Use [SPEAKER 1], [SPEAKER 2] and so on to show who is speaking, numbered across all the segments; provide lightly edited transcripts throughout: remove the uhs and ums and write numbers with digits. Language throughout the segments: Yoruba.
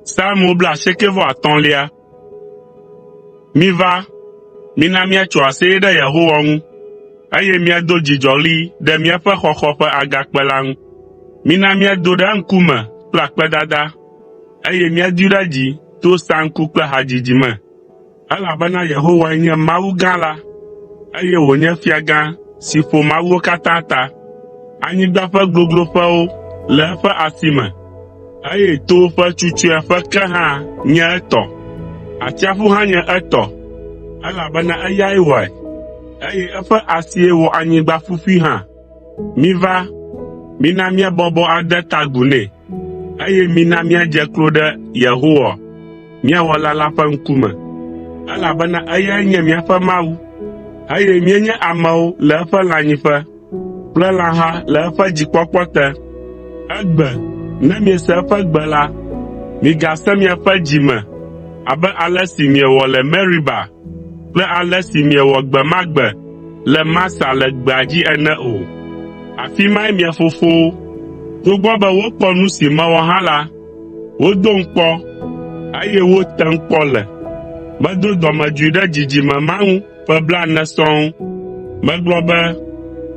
[SPEAKER 1] Psalm bla shekevɔ atɔ̃lia. Miva, mina míatso aseye ɖe Yehowa ŋu, eye míado dzidzɔɣli ɖe míaƒe xɔxɔ ƒe agakpe la ŋu. Mina míado ɖe eŋkume kple akpedada, eye míadoe ɖe dzi to saŋku kple hadzidzi me. Elabena Yehowae nye Mawu gã la, eye wònye fiagã si ƒo mawuwo katã ta. Anyigba ƒe gogloƒewo le eƒe asi me, eye towo ƒe tsutsuea ƒe ke hã nye etɔ. Atsiaƒu hã nye etɔ, elabena eyae wɔe, eye eƒe asie wɔ anyigba ƒuƒui hã. Miva, mina míabɔbɔ ade ta agu nɛ, eye mina míadze klo ɖe Yehowa, mía Wɔla la ƒe ŋkume, elabena eyae nye míaƒe Mawu, eye míenye amewo le eƒe lãnyiƒe kple lãha le eƒe dzikpɔkpɔ te. Egbe, ne miese eƒe gbe la, migasẽ miaƒe dzi me abe ale si miewɔ le Meriba kple ale si miewɔ gbe ma gbe le Masa le gbea dzi ene o. Afi mae mia fofowo, togbɔ be wokpɔ nu si mewɔ hã la, wodom kpɔ, eye wotem kpɔ le. Medo dɔmedzoe ɖe dzidzime ma ŋu ƒe 40 sɔŋ. Megblɔ be,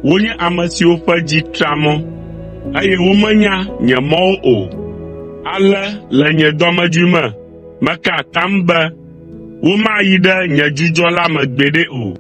[SPEAKER 1] wonye ame siwo ƒe dzi tra mɔ, eye womenya nye mɔwo o. Ale le nye dɔmedzoe me, meka atam be womayi ɖe nye dzudzɔ la me gbeɖe o.